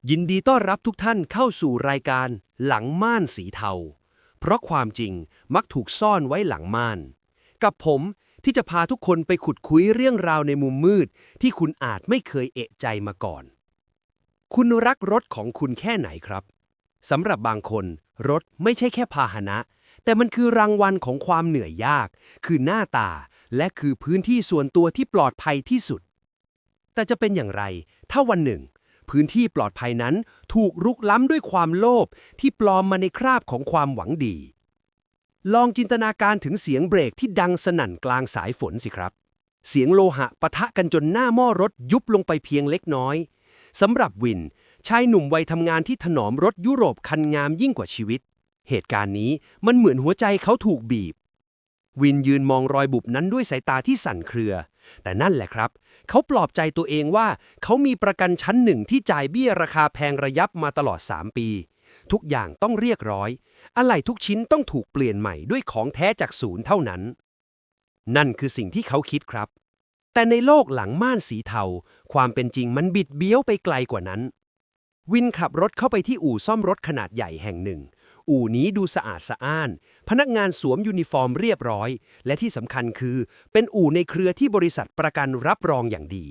ยินดีต้อนรับทุกท่านเข้าสู่รายการหลังม่านสีเทาเพราะความจริงมักถูกซ่อนไว้หลังม่านกับผมที่จะพาทุกคนไปขุดคุยเรื่องราวในมุมมืดที่คุณอาจไม่เคยเอะใจมาก่อน คุณรักรถของคุณแค่ไหนครับสำหรับบางคนรถไม่ใช่แค่พาหนะแต่มันคือรางวัลของความเหนื่อยยากคือหน้าตาและคือพื้นที่ส่วนตัวที่ปลอดภัยที่สุด แต่จะเป็นอย่างไรถ้าวันหนึ่งพื้นที่ปลอดภัยนั้นถูกรุกล้ำด้วยความโลภที่ปลอมมาในคราบของความหวังดี ลองจินตนาการถึงเสียงเบรกที่ดังสนั่นกลางสายฝนสิครับ เสียงโลหะปะทะกันจนหน้าหม้อรถยุบลงไปเพียงเล็กน้อยสำหรับวินชายหนุ่มวัยทำงานที่ถนอมรถยุโรปคันงามยิ่งกว่าชีวิต เหตุการณ์นี้มันเหมือนหัวใจเขาถูกบีบ วินยืนมองรอยบุบนั้นด้วยสายตาที่สั่นเครือ แต่นั่นแหละครับ เขาปลอบใจตัวเองว่าเขามีประกันชั้นหนึ่งที่จ่ายเบี้ยราคาแพงระยับมาตลอด3 ปี ทุกอย่างต้องเรียกร้อย อะไหล่ทุกชิ้นต้องถูกเปลี่ยนใหม่ด้วยของแท้จากศูนย์เท่านั้น นั่นคือสิ่งที่เขาคิดครับ แต่ในโลกหลังม่านสีเทา ความเป็นจริงมันบิดเบี้ยวไปไกลกว่านั้น วินขับรถเข้าไปที่อู่ซ่อมรถขนาดใหญ่แห่งหนึ่ง อู่นี้ดูสะอาดสะอ้าน พนักงานสวมยูนิฟอร์มเรียบร้อย และที่สำคัญคือ เป็นอู่ในเครือที่บริษัทประกันรับรองอย่างดี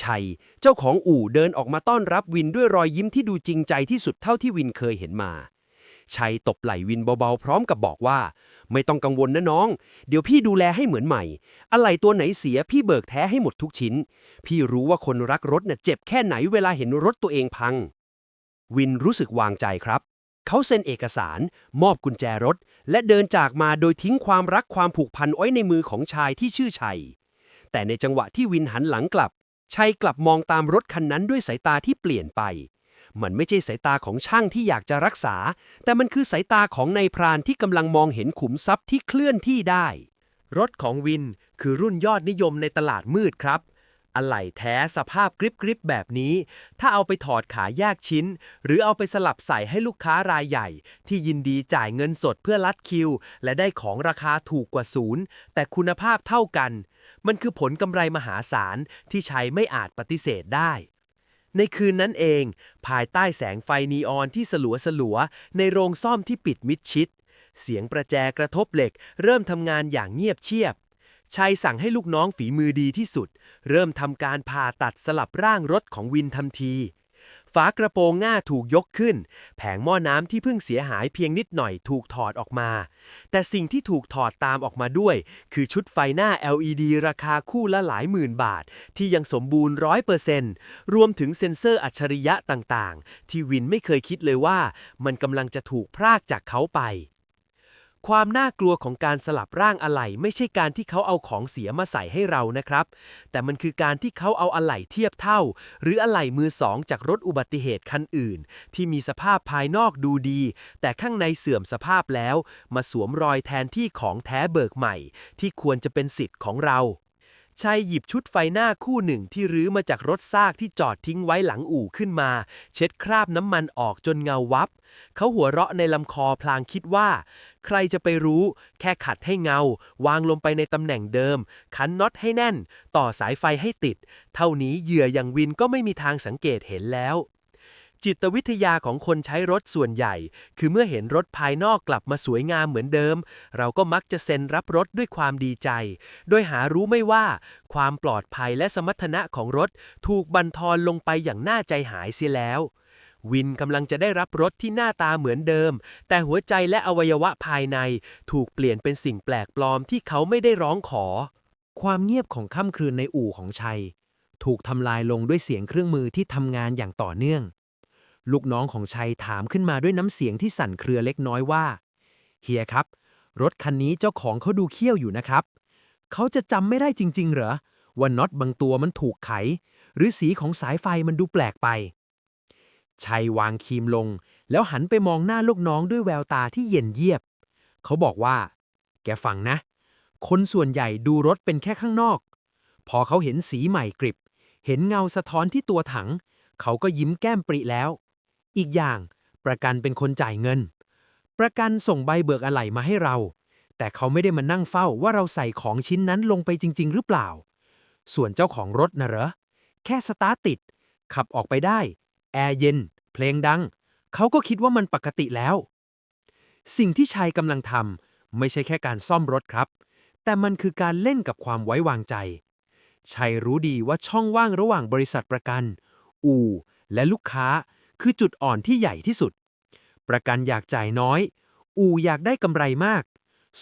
ชัย เจ้าของอู่เดินออกมาต้อนรับวินด้วยรอยยิ้มที่ดูจริงใจที่สุดเท่าที่วินเคยเห็นมา ชัยตบไหล่วินเบาๆพร้อมกับบอกว่าไม่ต้องกังวลนะน้อง เดี๋ยวพี่ดูแลให้เหมือนใหม่ อะไหล่ตัวไหนเสียพี่เบิกแท้ให้หมดทุกชิ้น พี่รู้ว่าคนรักรถน่ะเจ็บแค่ไหนเวลาเห็นรถตัวเองพัง วินรู้สึกวางใจครับ เขาเซ็นเอกสาร มอบกุญแจรถ และเดินจากมาโดยทิ้งความรักความผูกพันไว้ในมือของชายที่ชื่อชัย แต่ในจังหวะที่วินหันหลังกลับ ชัยกลับมองตามรถคันนั้นด้วยสายตาที่เปลี่ยนไป มันไม่ใช่สายตาของช่างที่อยากจะรักษา แต่มันคือสายตาของนายพรานที่กำลังมองเห็นขุมทรัพย์ที่เคลื่อนที่ได้ รถของวินคือรุ่นยอดนิยมในตลาดมืดครับ อะไหล่แท้สภาพกริบๆแบบนี้ ถ้าเอาไปถอดขายแยกชิ้น หรือเอาไปสลับใส่ให้ลูกค้ารายใหญ่ ที่ยินดีจ่ายเงินสดเพื่อลัดคิว และได้ของราคาถูกกว่าศูนย์แต่คุณภาพเท่ากัน มันคือผลกำไรมหาศาลที่ชัยไม่อาจปฏิเสธได้ ในคืนนั้นเอง ภายใต้แสงไฟนีออนที่สลัวๆในโรงซ่อมที่ปิดมิดชิด เสียงประแจกระทบเหล็กเริ่มทำงานอย่างเงียบเชียบ ชัยสั่งให้ลูกน้องฝีมือดีที่สุด เริ่มทำการผ่าตัดสลับร่างรถของวินทันที ฝากระโปรงหน้าถูกยกขึ้น แผงหม้อน้ำที่เพิ่งเสียหายเพียงนิดหน่อยถูกถอดออกมา แต่สิ่งที่ถูกถอดตามออกมาด้วย คือชุดไฟหน้า LED ราคาคู่ละหลายหมื่นบาท ที่ยังสมบูรณ์100%รวมถึงเซ็นเซอร์อัจฉริยะต่างๆ ที่วินไม่เคยคิดเลยว่า มันกำลังจะถูกพรากจากเขาไป ความน่ากลัวของการสลับร่างอะไหล่ไม่ใช่การที่เขาเอาของเสียมาใส่ให้เรานะครับ แต่มันคือการที่เขาเอาอะไหล่เทียบเท่า หรืออะไหล่มือสองจากรถอุบัติเหตุคันอื่น ที่มีสภาพภายนอกดูดี แต่ข้างในเสื่อมสภาพแล้ว มาสวมรอยแทนที่ของแท้เบิกใหม่ ที่ควรจะเป็นสิทธิ์ของเรา ชัยหยิบชุดไฟหน้าคู่หนึ่งที่รื้อมาจากรถซากที่จอดทิ้งไว้หลังอู่ขึ้นมา เช็ดคราบน้ำมันออกจนเงาวับ เขาหัวเราะในลำคอพลางคิดว่า ใครจะไปรู้ แค่ขัดให้เงา วางลงไปในตำแหน่งเดิม คันน็อตให้แน่น ต่อสายไฟให้ติด เท่านี้เหยื่ออย่างวินก็ไม่มีทางสังเกตเห็นแล้ว จิตวิทยาของคนใช้รถส่วนใหญ่ คือเมื่อเห็นรถภายนอกกลับมาสวยงามเหมือนเดิม เราก็มักจะเซ็นรับรถด้วยความดีใจ โดยหารู้ไม่ว่า ความปลอดภัยและสมรรถนะของรถถูกบั่นทอนลงไปอย่างน่าใจหายเสียแล้ว วินกำลังจะได้รับรถที่หน้าตาเหมือนเดิม แต่หัวใจและอวัยวะภายในถูกเปลี่ยนเป็นสิ่งแปลกปลอมที่เขาไม่ได้ร้องขอ ความเงียบของค่ำคืนในอู่ของชัย ถูกทำลายลงด้วยเสียงเครื่องมือที่ทำงานอย่างต่อเนื่อง ลูกน้องของชัยถามขึ้นมาด้วยน้ำเสียงที่สั่นเครือเล็กน้อยว่า เฮียครับ รถคันนี้เจ้าของเขาดูเขี้ยวอยู่นะครับ เขาจะจำไม่ได้จริงๆเหรอว่าน็อตบางตัวมันถูกไข หรือสีของสายไฟมันดูแปลกไป ชัยวางครีมลง แล้วหันไปมองหน้าลูกน้องด้วยแววตาที่เย็นเยียบ เขาบอกว่า แกฟังนะ คนส่วนใหญ่ดูรถเป็นแค่ข้างนอก พอเขาเห็นสีใหม่กริบ เห็นเงาสะท้อนที่ตัวถัง เขาก็ยิ้มแก้มปริแล้ว อีกอย่างประกันเป็นคนจ่ายเงิน ประกันส่งใบเบิกอะไหล่มาให้เรา แต่เขาไม่ได้มานั่งเฝ้าว่าเราใส่ของชิ้นนั้นลงไปจริงๆหรือเปล่า ส่วนเจ้าของรถน่ะเหรอ แค่สตาร์ทติด ขับออกไปได้ แอร์เย็นเพลงดังเขาก็คิดว่ามันปกติแล้วสิ่งที่ชัยกำลังทำไม่ใช่แค่การซ่อมรถครับแต่มันคือการเล่นกับความไว้วางใจชัยรู้ดีว่าช่องว่างระหว่างบริษัทประกันอู่และลูกค้าคือจุดอ่อนที่ใหญ่ที่สุดประกันอยากจ่ายน้อยอู่อยากได้กำไรมาก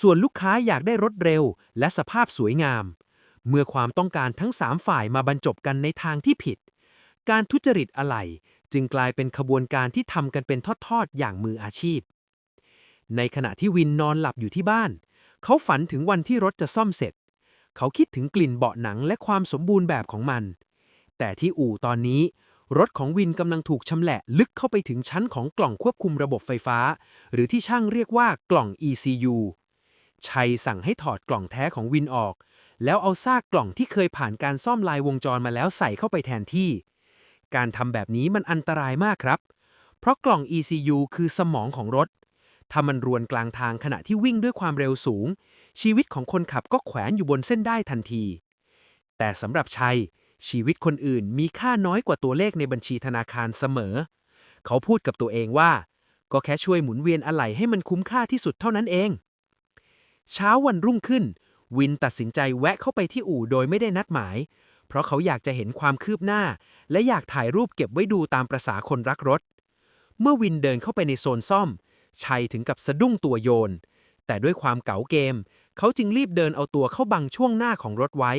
ส่วนลูกค้าอยากได้รถเร็วและสภาพสวยงามเมื่อความต้องการทั้ง3ฝ่ายมาบรรจบกันในทางที่ผิดการทุจริตอะไหล่จึงกลายเป็นขบวนการที่ทำกันเป็นทอดๆอย่างมืออาชีพในขณะที่วินนอนหลับอยู่ที่บ้านเขาฝันถึงวันที่รถจะซ่อมเสร็จเขาคิดถึงกลิ่นเบาะหนังและความสมบูรณ์แบบของมันแต่ที่อู่ตอนนี้รถของวินกำลังถูกชำแหละลึกเข้าไปถึงชั้นของกล่องควบคุมระบบไฟฟ้าหรือที่ช่างเรียกว่ากล่อง ECU ชัยสั่งให้ถอดกล่องแท้ของวินออกแล้วเอาซากกล่องที่เคยผ่านการซ่อมลายวงจรมาแล้วใส่เข้าไปแทนที่การทำแบบนี้มันอันตรายมากครับเพราะกล่อง ECU คือสมองของรถถ้ามันรวนกลางทางขณะที่วิ่งด้วยความเร็วสูงชีวิตของคนขับก็แขวนอยู่บนเส้นได้ทันทีแต่สำหรับชัยชีวิตคนอื่นมีค่าน้อยกว่าตัวเลขในบัญชีธนาคารเสมอเขาพูดกับตัวเองว่าก็แค่ช่วยหมุนเวียนอะไหล่ให้มันคุ้มค่าที่สุดเท่านั้นเองเช้าวันรุ่งขึ้นวินตัดสินใจแวะเข้าไปที่อู่โดยไม่ได้นัดหมายเพราะเขาอยากจะเห็นความคืบหน้าและอยากถ่ายรูปเก็บไว้ดูตามประสาคนรักรถเมื่อวินเดินเข้าไปในโซนซ่อมชัยถึงกับสะดุ้งตัวโยนแต่ด้วยความเก๋าเกมเขาจึงรีบเดินเอาตัวเข้าบังช่วงหน้าของรถไว้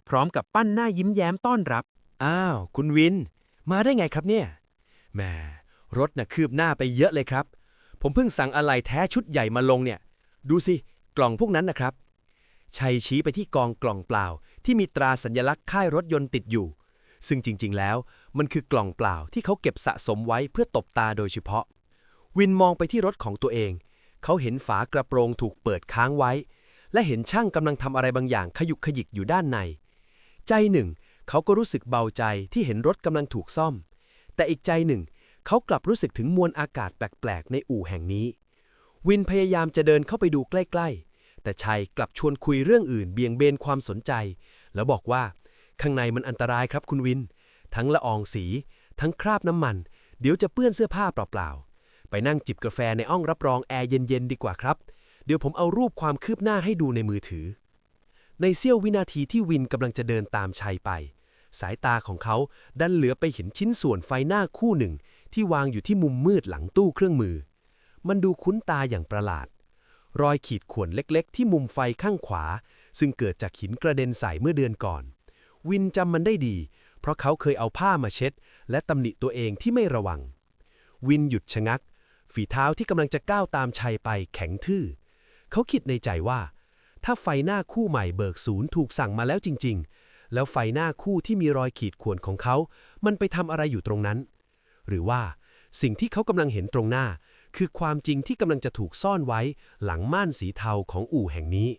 พร้อมกับปั้นหน้ายิ้มแย้มต้อนรับอ้าวคุณวินมาได้ไงครับเนี่ยแหมรถน่ะคืบหน้าไปเยอะเลยครับผมเพิ่งสั่งอะไหล่แท้ชุดใหญ่มาลงเนี่ยดูสิกล่องพวกนั้นนะครับชัยชี้ไปที่กองกล่องเปล่าที่มีตราสัญลักษณ์ค่ายรถยนต์ติดอยู่ซึ่งจริงๆแล้วมันคือกล่องเปล่าที่เขาเก็บสะสมไว้เพื่อตบตาโดยเฉพาะวินมองไปที่รถของตัวเองเขาเห็นฝากระโปรงถูกเปิดค้างไว้และเห็นช่างกำลังทำอะไรบางอย่างขยุกขยิกอยู่ด้านในใจหนึ่งเขาก็รู้สึกเบาใจที่เห็นรถกำลังถูกซ่อมแต่อีกใจหนึ่งเขากลับรู้สึกถึงมวลอากาศแปลกๆในอู่แห่งนี้วินพยายามจะเดินเข้าไปดูใกล้ๆแต่ชัยกลับชวนคุยเรื่องอื่นเบี่ยงเบนความสนใจแล้วบอกว่าข้างในมันอันตรายครับคุณวินทั้งละอองสีทั้งคราบน้ำมันเดี๋ยวจะเปื้อนเสื้อผ้าเปล่าๆไปนั่งจิบกาแฟในห้องรับรองแอร์เย็นๆดีกว่าครับเดี๋ยวผมเอารูปความคืบหน้าให้ดูในมือถือในเสี้ยววินาทีที่วินกำลังจะเดินตามชัยไปสายตาของเขาดันเหลือไปเห็นชิ้นส่วนไฟหน้าคู่หนึ่งที่วางอยู่ที่มุมมืดหลังตู้เครื่องมือมันดูคุ้นตาอย่างประหลาดรอยขีดข่วนเล็กๆที่มุมไฟข้างขวาซึ่งเกิดจากหินกระเด็นใส่เมื่อเดือนก่อนวินจำมันได้ดีเพราะเขาเคยเอาผ้ามาเช็ดและตำหนิตัวเองที่ไม่ระวังวินหยุดชะงักฝีเท้าที่กำลังจะก้าวตามชัยไปแข็งทื่อเขาคิดในใจว่าถ้าไฟหน้าคู่ใหม่เบิกศูนย์ถูกสั่งมาแล้วจริงๆแล้วไฟหน้าคู่ที่มีรอยขีดข่วนของเขามันไปทำอะไรอยู่ตรงนั้นหรือว่าสิ่งที่เขากำลังเห็นตรงหน้าคือความจริงที่กำลังจะถูกซ่อนไว้หลังม่านสีเทาของอู่แห่งนี้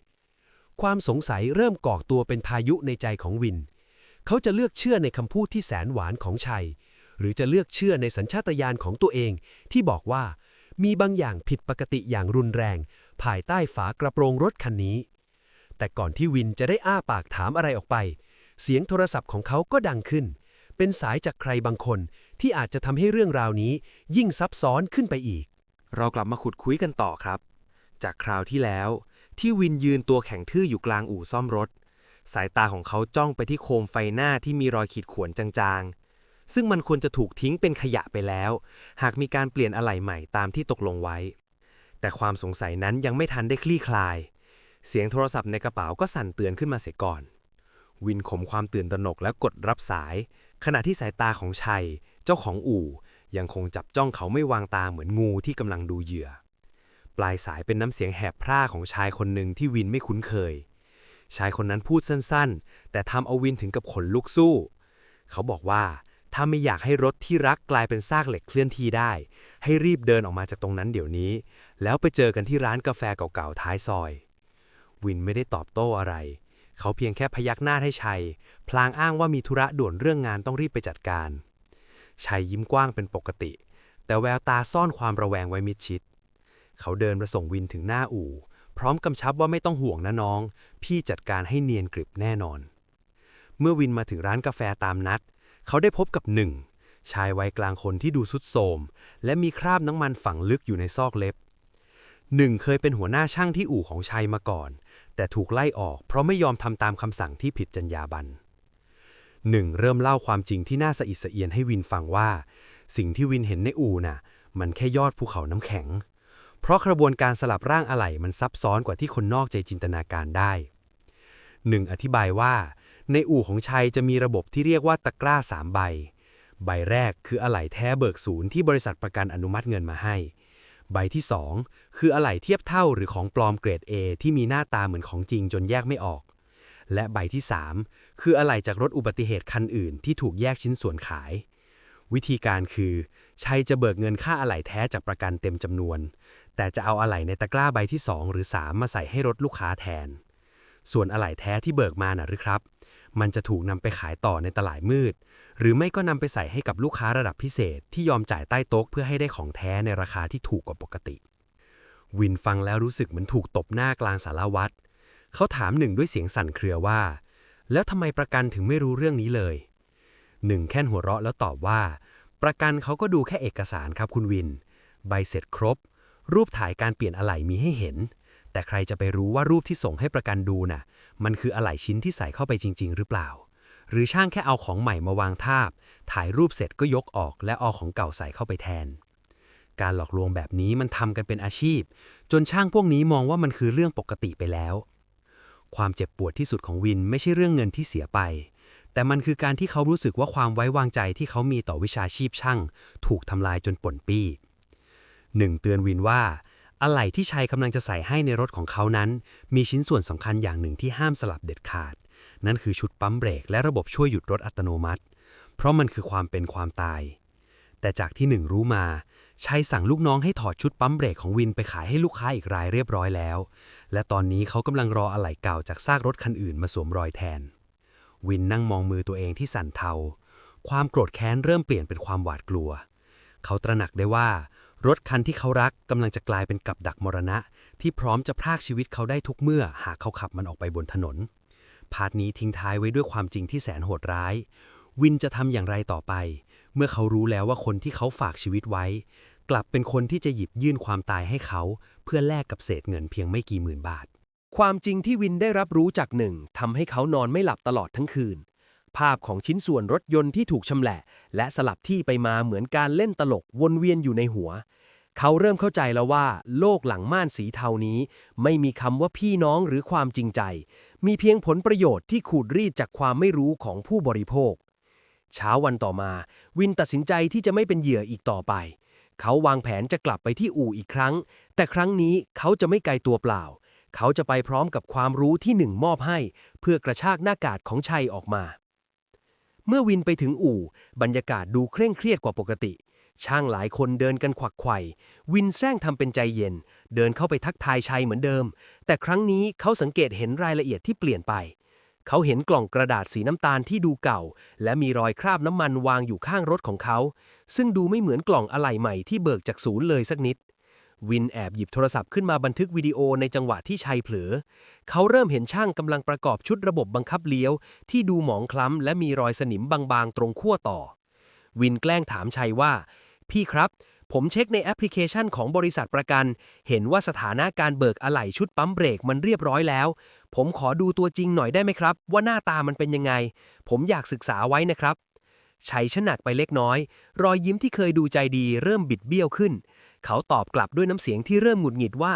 ความสงสัยเริ่มก่อตัวเป็นพายุในใจของวินเขาจะเลือกเชื่อในคำพูดที่แสนหวานของชัยหรือจะเลือกเชื่อในสัญชาตญาณของตัวเองที่บอกว่ามีบางอย่างผิดปกติอย่างรุนแรงภายใต้ฝากระโปรงรถคันนี้แต่ก่อนที่วินจะได้อ้าปากถามอะไรออกไปเสียงโทรศัพท์ของเขาก็ดังขึ้นเป็นสายจากใครบางคนที่อาจจะทำให้เรื่องราวนี้ยิ่งซับซ้อนขึ้นไปอีกเรากลับมาขุดคุยกันต่อครับจากคราวที่แล้วที่วินยืนตัวแข็งทื่ออยู่กลางอู่ซ่อมรถสายตาของเขาจ้องไปที่โคมไฟหน้าที่มีรอยขีดข่วนจางๆซึ่งมันควรจะถูกทิ้งเป็นขยะไปแล้วหากมีการเปลี่ยนอะไหล่ใหม่ตามที่ตกลงไว้แต่ความสงสัยนั้นยังไม่ทันได้คลี่คลายเสียงโทรศัพท์ในกระเป๋าก็สั่นเตือนขึ้นมาเสียก่อนวินข่มความตื่นตระหนกและกดรับสายขณะที่สายตาของชัยเจ้าของอู่ยังคงจับจ้องเขาไม่วางตาเหมือนงูที่กำลังดูเหยื่อปลายสายเป็นน้ำเสียงแหบพร่าของชายคนหนึ่งที่วินไม่คุ้นเคยชายคนนั้นพูดสั้นๆแต่ทำเอาวินถึงกับขนลุกสู้เขาบอกว่าถ้าไม่อยากให้รถที่รักกลายเป็นซากเหล็กเคลื่อนที่ได้ให้รีบเดินออกมาจากตรงนั้นเดี๋ยวนี้แล้วไปเจอกันที่ร้านกาแฟเก่าๆท้ายซอยวินไม่ได้ตอบโต้อะไรเขาเพียงแค่พยักหน้าให้ชัยพลางอ้างว่ามีธุระด่วนเรื่องงานต้องรีบไปจัดการชัยยิ้มกว้างเป็นปกติแต่แววตาซ่อนความระแวงไว้มิดชิดเขาเดินมาส่งวินถึงหน้าอู่พร้อมกำชับว่าไม่ต้องห่วงนะน้องพี่จัดการให้เนียนกริบแน่นอนเมื่อวินมาถึงร้านกาแฟตามนัดเขาได้พบกับหนึ่ง ชายวัยกลางคนที่ดูทรุดโทรมและมีคราบน้ำมันฝังลึกอยู่ในซอกเล็บหนึ่งเคยเป็นหัวหน้าช่างที่อู่ของชัยมาก่อนแต่ถูกไล่ออกเพราะไม่ยอมทำตามคำสั่งที่ผิดจรรยาบรรณหนึ่งเริ่มเล่าความจริงที่น่าสะอิดสะเอียนให้วินฟังว่าสิ่งที่วินเห็นในอู่น่ะมันแค่ยอดภูเขาน้ำแข็งเพราะกระบวนการสลับร่างอะไหล่มันซับซ้อนกว่าที่คนนอกใจจินตนาการได้หนึ่งอธิบายว่าในอู่ของชัยจะมีระบบที่เรียกว่าตะกร้า3ใบใบแรกคืออะไหล่แท้เบิกศูนย์ที่บริษัทประกันอนุมัติเงินมาให้ใบที่2คืออะไหล่เทียบเท่าหรือของปลอมเกรด A ที่มีหน้าตาเหมือนของจริงจนแยกไม่ออกและใบที่3คืออะไหล่จากรถอุบัติเหตุคันอื่นที่ถูกแยกชิ้นส่วนขายวิธีการคือชัยจะเบิกเงินค่าอะไหล่แท้จากประกันเต็มจำนวนแต่จะเอาอะไหล่ในตะกร้าใบที่2หรือ3มาใส่ให้รถลูกค้าแทนส่วนอะไหล่แท้ที่เบิกมาน่ะหรือครับมันจะถูกนำไปขายต่อในตลาดมืดหรือไม่ก็นำไปใส่ให้กับลูกค้าระดับพิเศษที่ยอมจ่ายใต้โต๊ะเพื่อให้ได้ของแท้ในราคาที่ถูกกว่าปกติวินฟังแล้วรู้สึกเหมือนถูกตบหน้ากลางสารวัตรเขาถามหนึ่งด้วยเสียงสั่นเครือว่าแล้วทำไมประกันถึงไม่รู้เรื่องนี้เลยหนึ่งแค่หัวเราะแล้วตอบว่าประกันเขาก็ดูแค่เอกสารครับคุณวินใบเสร็จครบรูปถ่ายการเปลี่ยนอะไหล่มีให้เห็นแต่ใครจะไปรู้ว่ารูปที่ส่งให้ประกันดูน่ะมันคืออะไหล่ชิ้นที่ใส่เข้าไปจริงๆหรือเปล่าหรือช่างแค่เอาของใหม่มาวางทาบถ่ายรูปเสร็จก็ยกออกและเอาของเก่าใส่เข้าไปแทนการหลอกลวงแบบนี้มันทำกันเป็นอาชีพจนช่างพวกนี้มองว่ามันคือเรื่องปกติไปแล้วความเจ็บปวดที่สุดของวินไม่ใช่เรื่องเงินที่เสียไปแต่มันคือการที่เขารู้สึกว่าความไว้วางใจที่เขามีต่อวิชาชีพช่างถูกทำลายจนป่นปี้หนึ่งเตือนวินว่าอะไหล่ที่ชัยกำลังจะใส่ให้ในรถของเขานั้นมีชิ้นส่วนสำคัญอย่างหนึ่งที่ห้ามสลับเด็ดขาดนั่นคือชุดปั๊มเบรกและระบบช่วยหยุดรถอัตโนมัติเพราะมันคือความเป็นความตายแต่จากที่หนึ่งรู้มาชัยสั่งลูกน้องให้ถอดชุดปั๊มเบรกของวินไปขายให้ลูกค้าอีกรายเรียบร้อยแล้วและตอนนี้เขากำลังรออะไหล่เก่าจากซากรถคันอื่นมาสวมรอยแทนวินนั่งมองมือตัวเองที่สั่นเทาความโกรธแค้นเริ่มเปลี่ยนเป็นความหวาดกลัวเขาตระหนักได้ว่ารถคันที่เขารักกำลังจะกลายเป็นกับดักมรณะที่พร้อมจะพรากชีวิตเขาได้ทุกเมื่อหากเขาขับมันออกไปบนถนนพาร์ทนี้ทิ้งท้ายไว้ด้วยความจริงที่แสนโหดร้ายวินจะทำอย่างไรต่อไปเมื่อเขารู้แล้วว่าคนที่เขาฝากชีวิตไว้กลับเป็นคนที่จะหยิบยื่นความตายให้เขาเพื่อแลกกับเศษเงินเพียงไม่กี่หมื่นบาทความจริงที่วินได้รับรู้จากหนึ่งทำให้เขานอนไม่หลับตลอดทั้งคืนภาพของชิ้นส่วนรถยนต์ที่ถูกชำแหละและสลับที่ไปมาเหมือนการเล่นตลกวนเวียนอยู่ในหัวเขาเริ่มเข้าใจแล้วว่าโลกหลังม่านสีเทานี้ไม่มีคำว่าพี่น้องหรือความจริงใจมีเพียงผลประโยชน์ที่ขูดรีดจากความไม่รู้ของผู้บริโภคเช้าวันต่อมาวินตัดสินใจที่จะไม่เป็นเหยื่ออีกต่อไปเขาวางแผนจะกลับไปที่อู่อีกครั้งแต่ครั้งนี้เขาจะไม่ไกลตัวเปล่าเขาจะไปพร้อมกับความรู้ที่หนึ่งมอบให้เพื่อกระชากหน้ากากของชัยออกมาเมื่อวินไปถึงอู่บรรยากาศดูเคร่งเครียดกว่าปกติช่างหลายคนเดินกันขวักไขว่วินแซงทำเป็นใจเย็นเดินเข้าไปทักทายชัยเหมือนเดิมแต่ครั้งนี้เขาสังเกตเห็นรายละเอียดที่เปลี่ยนไปเขาเห็นกล่องกระดาษสีน้ำตาลที่ดูเก่าและมีรอยคราบน้ำมันวางอยู่ข้างรถของเขาซึ่งดูไม่เหมือนกล่องอะไหล่ใหม่ที่เบิกจากศูนย์เลยสักนิดวินแอบหยิบโทรศัพท์ขึ้นมาบันทึกวิดีโอในจังหวะที่ชัยเผลอเขาเริ่มเห็นช่างกำลังประกอบชุดระบบบังคับเลี้ยวที่ดูหมองคล้ำและมีรอยสนิมบางๆตรงขั้วต่อวินแกล้งถามชัยว่าพี่ครับผมเช็คในแอปพลิเคชันของบริษัทประกันเห็นว่าสถานะการเบิกอะไหล่ชุดปั๊มเบรกมันเรียบร้อยแล้วผมขอดูตัวจริงหน่อยได้ไหมครับว่าหน้าตามันเป็นยังไงผมอยากศึกษาไว้นะครับชัยชะหนักไปเล็กน้อยรอยยิ้มที่เคยดูใจดีเริ่มบิดเบี้ยวขึ้นเขาตอบกลับด้วยน้ำเสียงที่เริ่มหงุดหงิดว่า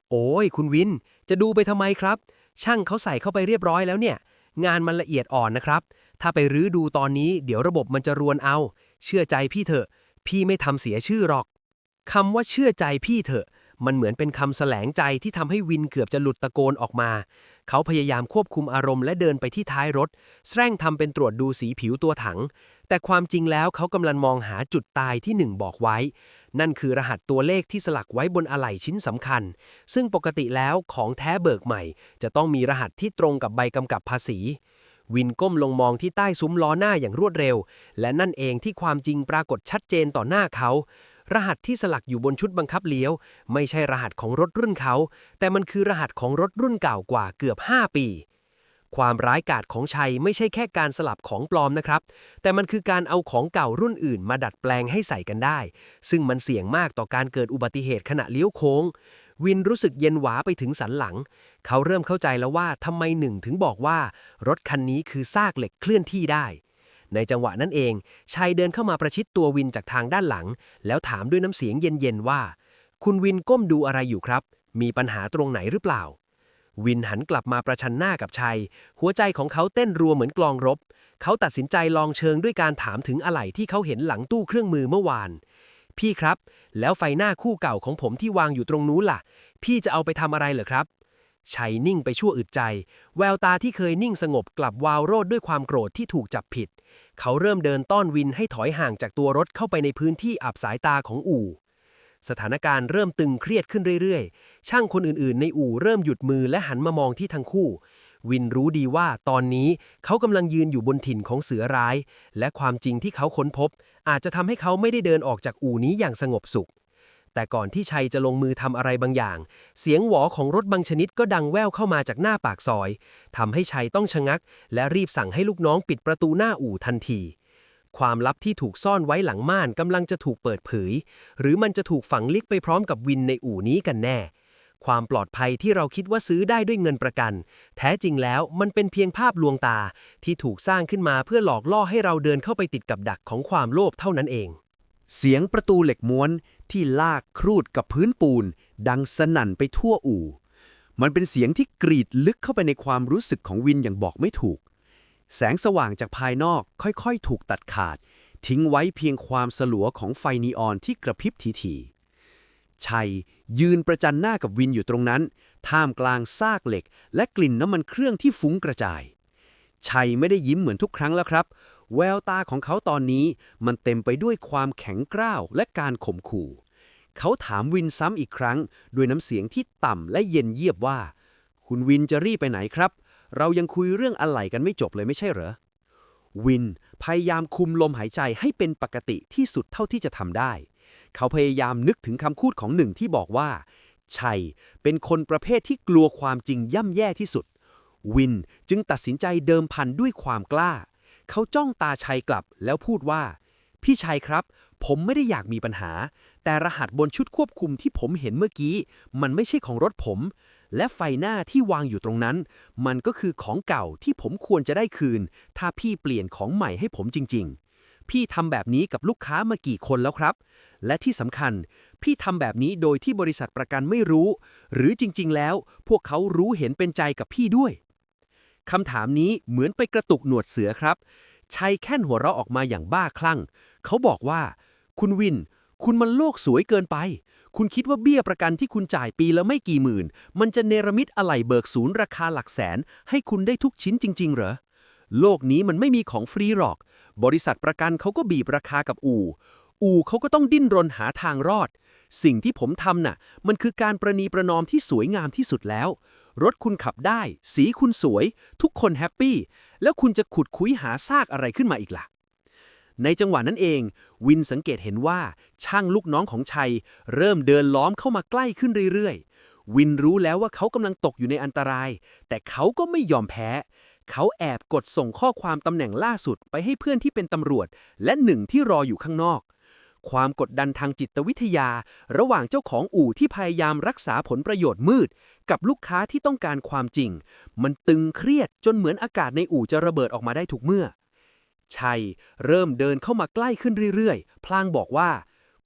โอ้ยคุณวินจะดูไปทำไมครับช่างเขาใส่เข้าไปเรียบร้อยแล้วเนี่ยงานมันละเอียดอ่อนนะครับถ้าไปรื้อดูตอนนี้เดี๋ยวระบบมันจะรวนเอาเชื่อใจพี่เถอะพี่ไม่ทำเสียชื่อหรอกคำว่าเชื่อใจพี่เถอะมันเหมือนเป็นคำแสลงใจที่ทำให้วินเกือบจะหลุดตะโกนออกมาเขาพยายามควบคุมอารมณ์และเดินไปที่ท้ายรถแสร้งทำเป็นตรวจดูสีผิวตัวถังแต่ความจริงแล้วเขากำลังมองหาจุดตายที่หนึ่งบอกไว้นั่นคือรหัสตัวเลขที่สลักไว้บนอะไหล่ชิ้นสำคัญซึ่งปกติแล้วของแท้เบิกใหม่จะต้องมีรหัสที่ตรงกับใบกำกับภาษีวินก้มลงมองที่ใต้ซุ้มล้อหน้าอย่างรวดเร็วและนั่นเองที่ความจริงปรากฏชัดเจนต่อหน้าเขารหัสที่สลักอยู่บนชุดบังคับเลี้ยวไม่ใช่รหัสของรถรุ่นเขาแต่มันคือรหัสของรถรุ่นเก่ากว่าเกือบ5 ปี ความร้ายกาจของชัยไม่ใช่แค่การสลับของปลอมนะครับ แต่มันคือการเอาของเก่ารุ่นอื่นมาดัดแปลงให้ใส่กันได้ ซึ่งมันเสี่ยงมากต่อการเกิดอุบัติเหตุขณะเลี้ยวโค้ง วินรู้สึกเย็นหวาไปถึงสันหลัง เขาเริ่มเข้าใจแล้วว่าทำไมหนึ่งถึงบอกว่ารถคันนี้คือซากเหล็กเคลื่อนที่ได้ ในจังหวะนั้นเองชัยเดินเข้ามาประชิดตัววินจากทางด้านหลัง แล้วถามด้วยน้ำเสียงเย็นๆว่า คุณวินก้มดูอะไรอยู่ครับ มีปัญหาตรงไหนหรือเปล่า วินหันกลับมาประชันหน้ากับชัย หัวใจของเขาเต้นรัวเหมือนกลองรบ เขาตัดสินใจลองเชิงด้วยการถามถึงอะไหล่ที่เขาเห็นหลังตู้เครื่องมือเมื่อวาน พี่ครับ แล้วไฟหน้าคู่เก่าของผมที่วางอยู่ตรงนู้นล่ะ พี่จะเอาไปทำอะไรเหรอครับ ชัยนิ่งไปชั่วอึดใจ แววตาที่เคยนิ่งสงบกลับวาวโรดด้วยความโกรธที่ถูกจับผิด เขาเริ่มเดินต้อนวินให้ถอยห่างจากตัวรถเข้าไปในพื้นที่อับสายตาของอู่ สถานการณ์เริ่มตึงเครียดขึ้นเรื่อยๆ ช่างคนอื่นๆในอู่เริ่มหยุดมือและหันมามองที่ทั้งคู่ วินรู้ดีว่าตอนนี้เขากำลังยืนอยู่บนถิ่นของเสือร้าย และความจริงที่เขาค้นพบ อาจจะทำให้เขาไม่ได้เดินออกจากอู่นี้อย่างสงบสุข แต่ก่อนที่ชัยจะลงมือทำอะไรบางอย่าง เสียงหวอของรถบางชนิดก็ดังแว่วเข้ามาจากหน้าปากซอยทำให้ชัยต้องชะงัก และรีบสั่งให้ลูกน้องปิดประตูหน้าอู่ทันที ความลับที่ถูกซ่อนไว้หลังม่านกำลังจะถูกเปิดเผย หรือมันจะถูกฝังลึกไปพร้อมกับวินในอู่นี้กันแน่ ความปลอดภัยที่เราคิดว่าซื้อได้ด้วยเงินประกัน แท้จริงแล้วมันเป็นเพียงภาพลวงตาที่ถูกสร้างขึ้นมาเพื่อหลอกล่อให้เราเดินเข้าไปติดกับดักของความโลภเท่านั้นเอง เสียงประตูเหล็กม้วนที่ลากครูดกับพื้นปูนดังสนั่นไปทั่วอู่ มันเป็นเสียงที่กรีดลึกเข้าไปในความรู้สึกของวินอย่างบอกไม่ถูก แสงสว่างจากภายนอกค่อยๆถูกตัดขาด ทิ้งไว้เพียงความสลัวของไฟนีออนที่กระพริบทีๆชัยยืนประจันหน้ากับวินอยู่ตรงนั้น ท่ามกลางซากเหล็กและกลิ่นน้ำมันเครื่องที่ฟุ้งกระจาย ชัยไม่ได้ยิ้มเหมือนทุกครั้งแล้วครับ แววตาของเขาตอนนี้มันเต็มไปด้วยความแข็งกร้าวและการข่มขู่ เขาถามวินซ้ำอีกครั้งด้วยน้ำเสียงที่ต่ำและเย็นเยียบว่า คุณวินจะรีบไปไหนครับ เรายังคุยเรื่องอะไหล่กันไม่จบเลยไม่ใช่เหรอ วินพยายามคุมลมหายใจให้เป็นปกติที่สุดเท่าที่จะทำได้ เขาพยายามนึกถึงคำพูดของหนึ่งที่บอกว่าชัยเป็นคนประเภทที่กลัวความจริงย่ำแย่ที่สุด วินจึงตัดสินใจเดิมพันด้วยความกล้า เขาจ้องตาชัยกลับแล้วพูดว่าพี่ชัยครับผมไม่ได้อยากมีปัญหาแต่รหัสบนชุดควบคุมที่ผมเห็นเมื่อกี้มันไม่ใช่ของรถผมและไฟหน้าที่วางอยู่ตรงนั้นมันก็คือของเก่าที่ผมควรจะได้คืนถ้าพี่เปลี่ยนของใหม่ให้ผมจริงๆพี่ทำแบบนี้กับลูกค้ามากี่คนแล้วครับและที่สำคัญพี่ทำแบบนี้โดยที่บริษัทประกันไม่รู้หรือจริงๆแล้วพวกเขารู้เห็นเป็นใจกับพี่ด้วยคำถามนี้เหมือนไปกระตุกหนวดเสือครับชัยแค่นหัวเราะออกมาอย่างบ้าคลั่งเขาบอกว่าคุณวินคุณมันโลกสวยเกินไปคุณคิดว่าเบี้ยประกันที่คุณจ่ายปีละไม่กี่หมื่นมันจะเนรมิตอะไหล่เบิกศูนย์ราคาหลักแสนให้คุณได้ทุกชิ้นจริงๆเหรอโลกนี้มันไม่มีของฟรีหรอกบริษัทประกันเขาก็บีบราคากับอู่เขาก็ต้องดิ้นรนหาทางรอดสิ่งที่ผมทำน่ะมันคือการประนีประนอมที่สวยงามที่สุดแล้วรถคุณขับได้สีคุณสวยทุกคนแฮปปี้แล้วคุณจะขุดคุ้ยหาซากอะไรขึ้นมาอีกล่ะในจังหวะนั้นเองวินสังเกตเห็นว่าช่างลูกน้องของชัยเริ่มเดินล้อมเข้ามาใกล้ขึ้นเรื่อยๆวินรู้แล้วว่าเขากำลังตกอยู่ในอันตรายแต่เขาก็ไม่ยอมแพ้เขาแอบกดส่งข้อความตำแหน่งล่าสุดไปให้เพื่อนที่เป็นตำรวจและหนึ่งที่รออยู่ข้างนอกความกดดันทางจิตวิทยาระหว่างเจ้าของอู่ที่พยายามรักษาผลประโยชน์มืดกับลูกค้าที่ต้องการความจริงมันตึงเครียดจนเหมือนอากาศในอู่จะระเบิดออกมาได้ทุกเมื่อชัยเริ่มเดินเข้ามาใกล้ขึ้นเรื่อยๆพลางบอกว่า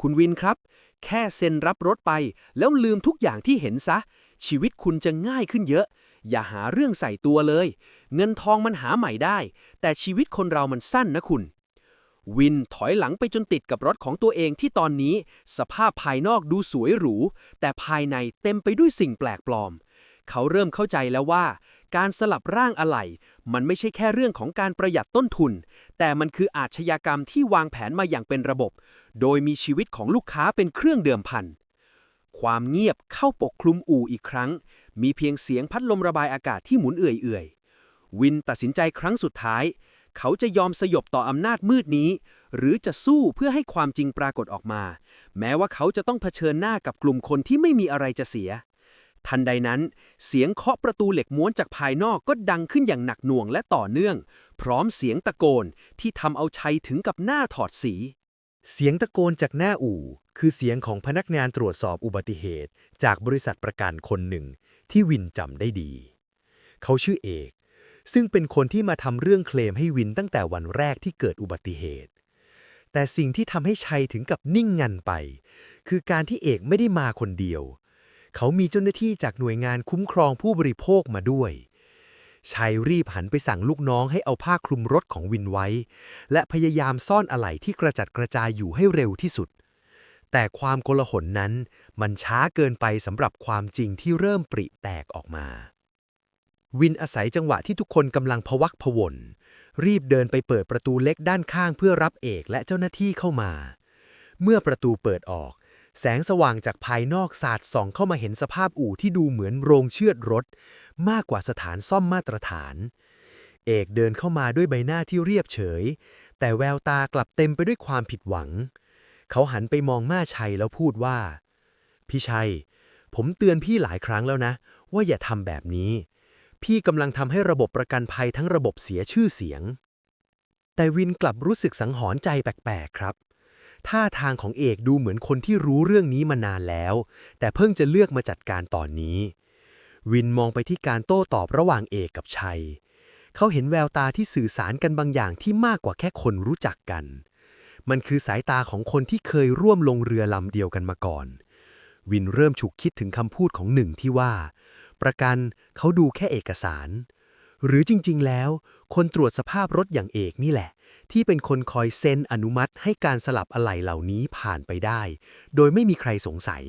คุณวินครับแค่เซ็นรับรถไปแล้วลืมทุกอย่างที่เห็นซะชีวิตคุณจะง่ายขึ้นเยอะอย่าหาเรื่องใส่ตัวเลยเงินทองมันหาใหม่ได้แต่ชีวิตคนเรามันสั้นนะคุณวินถอยหลังไปจนติดกับรถของตัวเองที่ตอนนี้สภาพภายนอกดูสวยหรูแต่ภายในเต็มไปด้วยสิ่งแปลกปลอมเขาเริ่มเข้าใจแล้วว่าการสลับร่างอะไหล่มันไม่ใช่แค่เรื่องของการประหยัดต้นทุนแต่มันคืออาชญากรรมที่วางแผนมาอย่างเป็นระบบโดยมีชีวิตของลูกค้าเป็นเครื่องเดิมพันความเงียบเข้าปกคลุมอู่อีกครั้งมีเพียงเสียงพัดลมระบายอากาศที่หมุนเอื่อยๆวินตัดสินใจครั้งสุดท้ายเขาจะยอมสยบต่ออำนาจมืดนี้หรือจะสู้เพื่อให้ความจริงปรากฏออกมาแม้ว่าเขาจะต้องเผชิญหน้ากับกลุ่มคนที่ไม่มีอะไรจะเสีย ทันใดนั้นเสียงเคาะประตูเหล็กม้วนจากภายนอกก็ดังขึ้นอย่างหนักหน่วงและต่อเนื่องพร้อมเสียงตะโกนที่ทำเอาชัยถึงกับหน้าถอดสีเสียงตะโกนจากหน้าอู่คือเสียงของพนักงานตรวจสอบอุบัติเหตุจากบริษัทประกันคนหนึ่งที่วินจำได้ดี เขาชื่อเอกซึ่งเป็นคนที่มาทำเรื่องเคลมให้วินตั้งแต่วันแรกที่เกิดอุบัติเหตุ แต่สิ่งที่ทำให้ชัยถึงกับนิ่งงันไป คือการที่เอกไม่ได้มาคนเดียว เขามีเจ้าหน้าที่จากหน่วยงานคุ้มครองผู้บริโภคมาด้วยชัยรีบหันไปสั่งลูกน้องให้เอาผ้าคลุมรถของวินไว้และพยายามซ่อนอะไหล่ที่กระจัดกระจายอยู่ให้เร็วที่สุดแต่ความโกลาหลนั้นมันช้าเกินไปสำหรับความจริงที่เริ่มปริแตกออกมาวินอาศัยจังหวะที่ทุกคนกำลังพะวักพะวนรีบเดินไปเปิดประตูเล็กด้านข้างเพื่อรับเอกและเจ้าหน้าที่เข้ามาเมื่อประตูเปิดออกแสงสว่างจากภายนอกสาดส่องเข้ามาเห็นสภาพอู่ที่ดูเหมือนโรงเชือดรถมากกว่าสถานซ่อมมาตรฐานเอกเดินเข้ามาด้วยใบหน้าที่เรียบเฉยแต่แววตากลับเต็มไปด้วยความผิดหวังเขาหันไปมองม่าชัยแล้วพูดว่าพี่ชัยผมเตือนพี่หลายครั้งแล้วนะว่าอย่าทำแบบนี้พี่กำลังทำให้ระบบประกันภัยทั้งระบบเสียชื่อเสียงแต่วินกลับรู้สึกสังหรณ์ใจแปลกๆครับท่าทางของเอกดูเหมือนคนที่รู้เรื่องนี้มานานแล้วแต่เพิ่งจะเลือกมาจัดการตอนนี้วินมองไปที่การโต้ตอบระหว่างเอกกับชัยเขาเห็นแววตาที่สื่อสารกันบางอย่างที่มากกว่าแค่คนรู้จักกันมันคือสายตาของคนที่เคยร่วมลงเรือลำเดียวกันมาก่อนวินเริ่มฉุกคิดถึงคำพูดของหนึ่งที่ว่าประกันเขาดูแค่เอกสารหรือจริงๆแล้วคนตรวจสภาพรถอย่างเอกนี่แหละที่เป็นคนคอยเซ็นอนุมัติให้การสลับอะไหล่เหล่านี้ผ่านไปได้โดยไม่มีใครสงสัย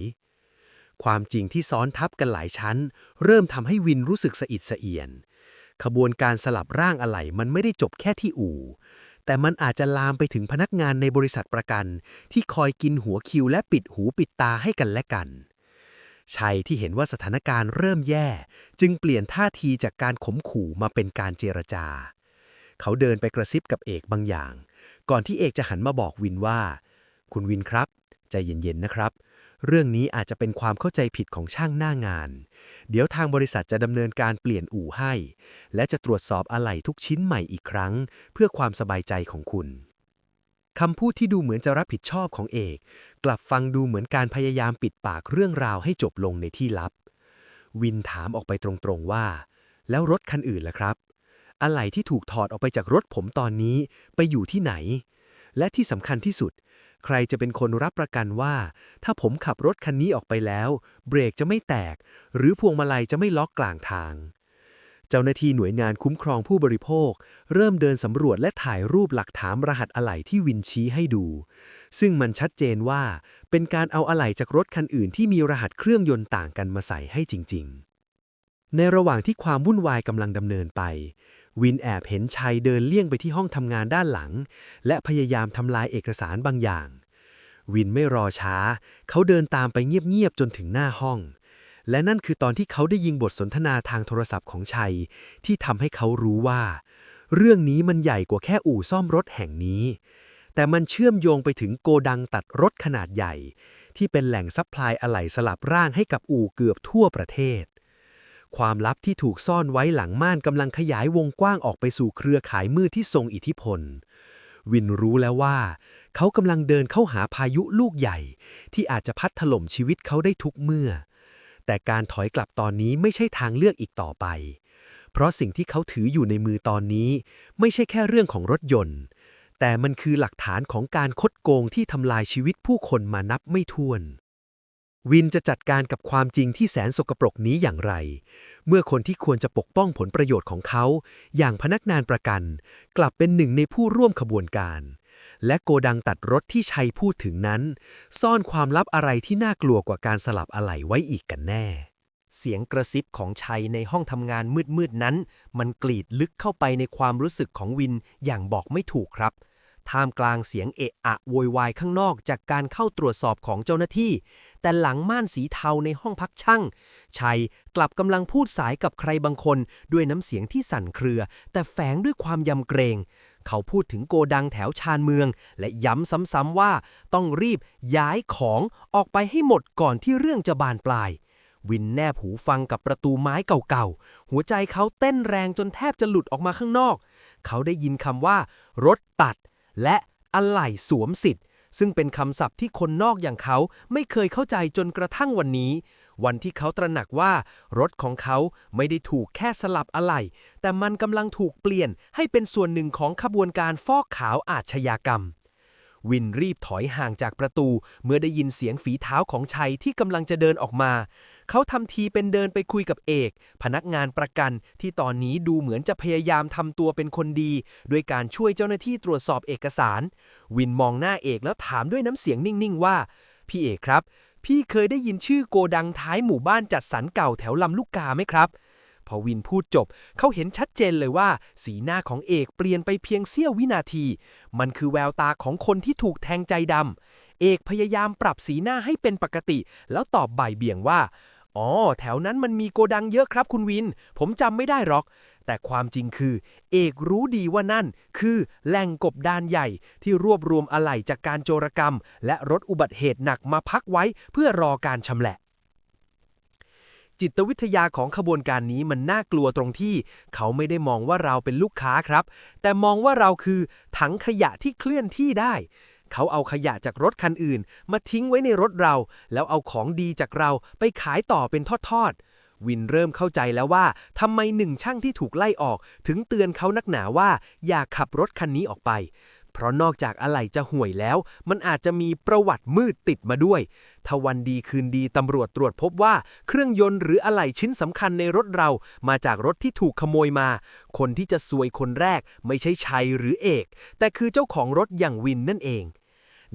ความจริงที่ซ้อนทับกันหลายชั้นเริ่มทำให้วินรู้สึกสะอิดสะเอียนขบวนการสลับร่างอะไหล่มันไม่ได้จบแค่ที่อู่แต่มันอาจจะลามไปถึงพนักงานในบริษัทประกันที่คอยกินหัวคิวและปิดหูปิดตาให้กันและกันชัยที่เห็นว่าสถานการณ์เริ่มแย่จึงเปลี่ยนท่าทีจากการข่มขู่มาเป็นการเจรจาเขาเดินไปกระซิบกับเอกบางอย่างก่อนที่เอกจะหันมาบอกวินว่าคุณวินครับใจเย็นๆนะครับเรื่องนี้อาจจะเป็นความเข้าใจผิดของช่างหน้างานเดี๋ยวทางบริษัทจะดำเนินการเปลี่ยนอู่ให้และจะตรวจสอบอะไหล่ทุกชิ้นใหม่อีกครั้งเพื่อความสบายใจของคุณคำพูดที่ดูเหมือนจะรับผิดชอบของเอกกลับฟังดูเหมือนการพยายามปิดปากเรื่องราวให้จบลงในที่ลับวินถามออกไปตรงๆว่าแล้วรถคันอื่นล่ะครับอะไหล่ที่ถูกถอดออกไปจากรถผมตอนนี้ไปอยู่ที่ไหนและที่สำคัญที่สุดใครจะเป็นคนรับประกันว่าถ้าผมขับรถคันนี้ออกไปแล้วเบรกจะไม่แตกหรือพวงมาลัยจะไม่ล็อกกลางทางเจ้าหน้าที่หน่วยงานคุ้มครองผู้บริโภคเริ่มเดินสำรวจและถ่ายรูปหลักฐานรหัสอะไหล่ที่วินชี้ให้ดูซึ่งมันชัดเจนว่าเป็นการเอาอะไหล่จากรถคันอื่นที่มีรหัสเครื่องยนต์ต่างกันมาใส่ให้จริงๆในระหว่างที่ความวุ่นวายกำลังดำเนินไปวินแอบเห็นชัยเดินเลี่ยงไปที่ห้องทำงานด้านหลังและพยายามทำลายเอกสารบางอย่างวินไม่รอช้าเขาเดินตามไปเงียบๆจนถึงหน้าห้องและนั่นคือตอนที่เขาได้ยินบทสนทนาทางโทรศัพท์ของชัยที่ทำให้เขารู้ว่าเรื่องนี้มันใหญ่กว่าแค่อู่ซ่อมรถแห่งนี้แต่มันเชื่อมโยงไปถึงโกดังตัดรถขนาดใหญ่ที่เป็นแหล่งซัพพลายอะไหล่สลับร่างให้กับอู่เกือบทั่วประเทศความลับที่ถูกซ่อนไว้หลังม่านกำลังขยายวงกว้างออกไปสู่เครือข่ายมืดที่ทรงอิทธิพลวินรู้แล้วว่าเขากำลังเดินเข้าหาพายุลูกใหญ่ที่อาจจะพัดถล่มชีวิตเขาได้ทุกเมื่อแต่การถอยกลับตอนนี้ไม่ใช่ทางเลือกอีกต่อไปเพราะสิ่งที่เขาถืออยู่ในมือตอนนี้ไม่ใช่แค่เรื่องของรถยนต์แต่มันคือหลักฐานของการคดโกงที่ทำลายชีวิตผู้คนมานับไม่ถ้วนวินจะจัดการกับความจริงที่แสนสกปรกนี้อย่างไรเมื่อคนที่ควรจะปกป้องผลประโยชน์ของเขาอย่างพนักงานประกันกลับเป็นหนึ่งในผู้ร่วมขบวนการและโกดังตัดรถที่ชัยพูดถึงนั้นซ่อนความลับอะไรที่น่ากลัวกว่าการสลับอะไหล่ไว้อีกกันแน่เสียงกระซิบของชัยในห้องทำงานมืดๆนั้นมันกรีดลึกเข้าไปในความรู้สึกของวินอย่างบอกไม่ถูกครับท่ามกลางเสียงเอะอะโวยวายข้างนอกจากการเข้าตรวจสอบของเจ้าหน้าที่แต่หลังม่านสีเทาในห้องพักช่างชัยกลับกำลังพูดสายกับใครบางคนด้วยน้ำเสียงที่สั่นเครือแต่แฝงด้วยความยำเกรงเขาพูดถึงโกดังแถวชานเมืองและย้ำซ้ำๆว่าต้องรีบย้ายของออกไปให้หมดก่อนที่เรื่องจะบานปลาย วินแนบหูฟังกับประตูไม้เก่าๆหัวใจเขาเต้นแรงจนแทบจะหลุดออกมาข้างนอกเขาได้ยินคำว่า รถตัด และอะไหล่สวมสิทธิ์ซึ่งเป็นคำศัพท์ที่คนนอกอย่างเขาไม่เคยเข้าใจจนกระทั่งวันนี้ วันที่เขาตระหนักว่า รถของเขาไม่ได้ถูกแค่สลับอะไหล่แต่มันกำลังถูกเปลี่ยนให้เป็นส่วนหนึ่งของขบวนการฟอกขาวอาชญากรรม วินรีบถอยห่างจากประตูเมื่อได้ยินเสียงฝีเท้าของชัยที่กำลังจะเดินออกมา เขาทำทีเป็นเดินไปคุยกับเอกพนักงานประกันที่ตอนนี้ดูเหมือนจะพยายามทำตัวเป็นคนดีด้วยการช่วยเจ้าหน้าที่ตรวจสอบเอกสาร วินมองหน้าเอกแล้วถามด้วยน้ำเสียงนิ่งๆว่าพี่เอกครับพี่เคยได้ยินชื่อโกดังท้ายหมู่บ้านจัดสรรเก่าแถวลำลูกกาไหมครับพอวินพูดจบเขาเห็นชัดเจนเลยว่าสีหน้าของเอกเปลี่ยนไปเพียงเสี้ยววินาทีมันคือแววตาของคนที่ถูกแทงใจดำเอกพยายามปรับสีหน้าให้เป็นปกติแล้วตอบบ่ายเบี่ยงว่าอ๋อแถวนั้นมันมีโกดังเยอะครับคุณวินผมจำไม่ได้หรอกแต่ความจริงคือเอกรู้ดีว่านั่นคือแหล่งกบดานใหญ่ที่รวบรวมอะไหล่จากการโจรกรรมและรถอุบัติเหตุหนักมาพักไว้เพื่อรอการชำแหละจิตวิทยาของขบวนการนี้มันน่ากลัวตรงที่เขาไม่ได้มองว่าเราเป็นลูกค้าครับแต่มองว่าเราคือถังขยะที่เคลื่อนที่ได้เขาเอาขยะจากรถคันอื่นมาทิ้งไว้ในรถเราแล้วเอาของดีจากเราไปขายต่อเป็นทอดๆวินเริ่มเข้าใจแล้วว่าทำไมหนึ่งช่างที่ถูกไล่ออกถึงเตือนเขานักหนาว่าอย่าขับรถคันนี้ออกไปเพราะนอกจากอะไหล่จะห่วยแล้วมันอาจจะมีประวัติมืดติดมาด้วยถ้าวันดีคืนดีตำรวจตรวจพบว่าเครื่องยนต์หรืออะไหล่ชิ้นสำคัญในรถเรามาจากรถที่ถูกขโมยมาคนที่จะซวยคนแรกไม่ใช่ชัยหรือเอกแต่คือเจ้าของรถอย่างวินนั่นเอง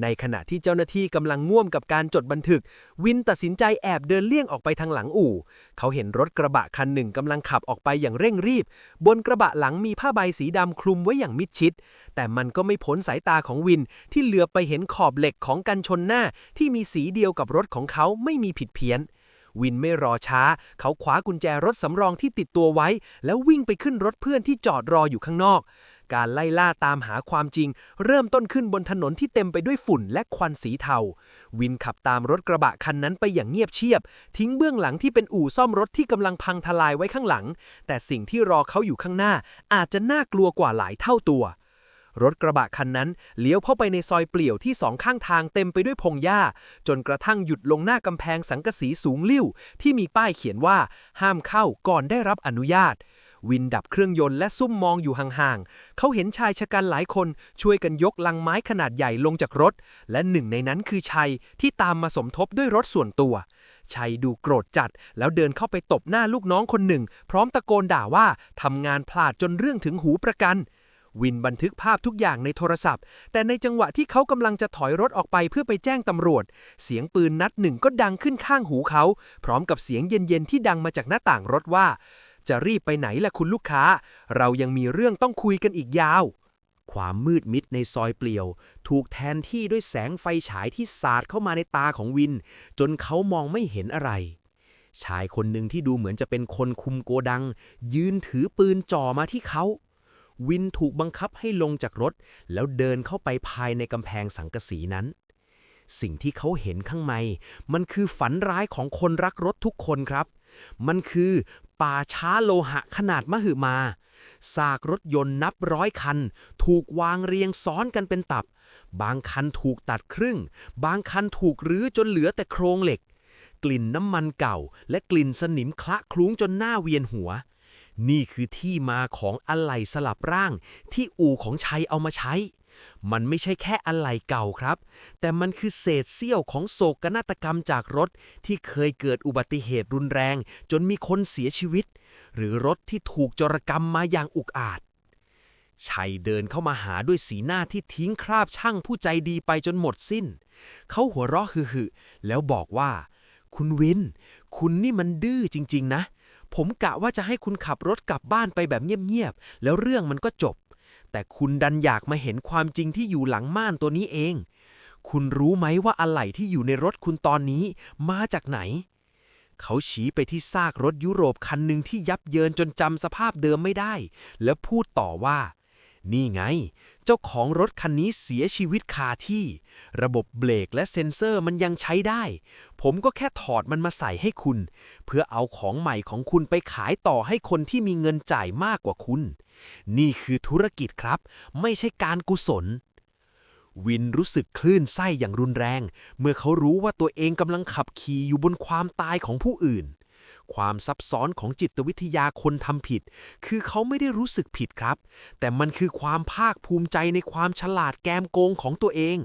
ในขณะที่เจ้าหน้าที่กำลังง่วมกับการจดบันทึกวินตัดสินใจแอบเดินเลี่ยงออกไปทางหลังอู่เขาเห็นรถกระบะคันหนึ่งกำลังขับออกไปอย่างเร่งรีบบนกระบะหลังมีผ้าใบสีดำคลุมไว้อย่างมิดชิดแต่มันก็ไม่พ้นสายตาของวินที่เหลือบไปเห็นขอบเหล็กของกันชนหน้าที่มีสีเดียวกับรถของเขาไม่มีผิดเพี้ยนวินไม่รอช้าเขาคว้ากุญแจรถสำรองที่ติดตัวไว้แล้ววิ่งไปขึ้นรถเพื่อนที่จอดรออยู่ข้างนอกการไล่ล่าตามหาความจริงเริ่มต้นขึ้นบนถนนที่เต็มไปด้วยฝุ่นและควันสีเทาวินขับตามรถกระบะคันนั้นไปอย่างเงียบเชียบทิ้งเบื้องหลังที่เป็นอู่ซ่อมรถที่กำลังพังทลายไว้ข้างหลังแต่สิ่งที่รอเขาอยู่ข้างหน้าอาจจะน่ากลัวกว่าหลายเท่าตัวรถกระบะคันนั้นเลี้ยวเข้าไปในซอยเปลี่ยวที่สองข้างทางเต็มไปด้วยพงหญ้าจนกระทั่งหยุดลงหน้ากำแพงสังกะสีสูงลิ่วที่มีป้ายเขียนว่าห้ามเข้าก่อนได้รับอนุญาตวินดับเครื่องยนต์และซุ่มมองอยู่ห่างๆเขาเห็นชายชะกันหลายคนช่วยกันยกลังไม้ขนาดใหญ่ลงจากรถและหนึ่งในนั้นคือชัยที่ตามมาสมทบด้วยรถส่วนตัวชัยดูโกรธจัดแล้วเดินเข้าไปตบหน้าลูกน้องคนหนึ่งพร้อมตะโกนด่าว่าทำงานพลาดจนเรื่องถึงหูประกันวินบันทึกภาพทุกอย่างในโทรศัพท์แต่ในจังหวะที่เขากำลังจะถอยรถออกไปเพื่อไปแจ้งตำรวจเสียงปืนนัดหนึ่งก็ดังขึ้นข้างหูเขาพร้อมกับเสียงเย็นๆที่ดังมาจากหน้าต่างรถว่าจะรีบไปไหนล่ะคุณลูกค้าเรายังมีเรื่องต้องคุยกันอีกยาวความมืดมิดในซอยเปลี่ยวถูกแทนที่ด้วยแสงไฟฉายที่สาดเข้ามาในตาของวินจนเขามองไม่เห็นอะไรชายคนหนึ่งที่ดูเหมือนจะเป็นคนคุมโกดังยืนถือปืนจ่อมาที่เขาวินถูกบังคับให้ลงจากรถแล้วเดินเข้าไปภายในกำแพงสังกะสีนั้นสิ่งที่เขาเห็นข้างในมันคือฝันร้ายของคนรักรถทุกคนครับมันคือป่าช้าโลหะขนาดมหึมาซากรถยนต์นับร้อยคันถูกวางเรียงซ้อนกันเป็นตับบางคันถูกตัดครึ่งบางคันถูกรื้อจนเหลือแต่โครงเหล็กกลิ่นน้ำมันเก่าและกลิ่นสนิมคละคลุ้งจนหน้าเวียนหัวนี่คือที่มาของอะไหล่สลับร่างที่อู่ของชัยเอามาใช้มันไม่ใช่แค่อะไหล่เก่าครับแต่มันคือเศษเสี้ยวของโศกนาฏกรรมจากรถที่เคยเกิดอุบัติเหตุรุนแรงจนมีคนเสียชีวิตหรือรถที่ถูกโจรกรรมมาอย่างอุกอาจชัยเดินเข้ามาหาด้วยสีหน้าที่ทิ้งคราบช่างผู้ใจดีไปจนหมดสิ้นเขาหัวเราะหึๆแล้วบอกว่าคุณวินคุณนี่มันดื้อจริงๆนะผมกะว่าจะให้คุณขับรถกลับบ้านไปแบบเงียบๆแล้วเรื่องมันก็จบแต่คุณดันอยากมาเห็นความจริงที่อยู่หลังม่านตัวนี้เองคุณรู้ไหมว่าอะไหล่ที่อยู่ในรถคุณตอนนี้มาจากไหนเขาชี้ไปที่ซากรถยุโรปคันหนึ่งที่ยับเยินจนจำสภาพเดิมไม่ได้แล้วพูดต่อว่านี่ไง เจ้าของรถคันนี้เสียชีวิตคาที่ ระบบเบรกและเซ็นเซอร์มันยังใช้ได้ ผมก็แค่ถอดมันมาใส่ให้คุณ เพื่อเอาของใหม่ของคุณไปขายต่อให้คนที่มีเงินจ่ายมากกว่าคุณ นี่คือธุรกิจครับ ไม่ใช่การกุศล วินรู้สึกคลื่นไส้อย่างรุนแรง เมื่อเขารู้ว่าตัวเองกำลังขับขี่อยู่บนความตายของผู้อื่น ความซับซ้อนของจิตวิทยาคนทำผิด คือเขาไม่ได้รู้สึกผิดครับ แต่มันคือความภาคภูมิใจในความฉลาดแกมโกงของตัวเอง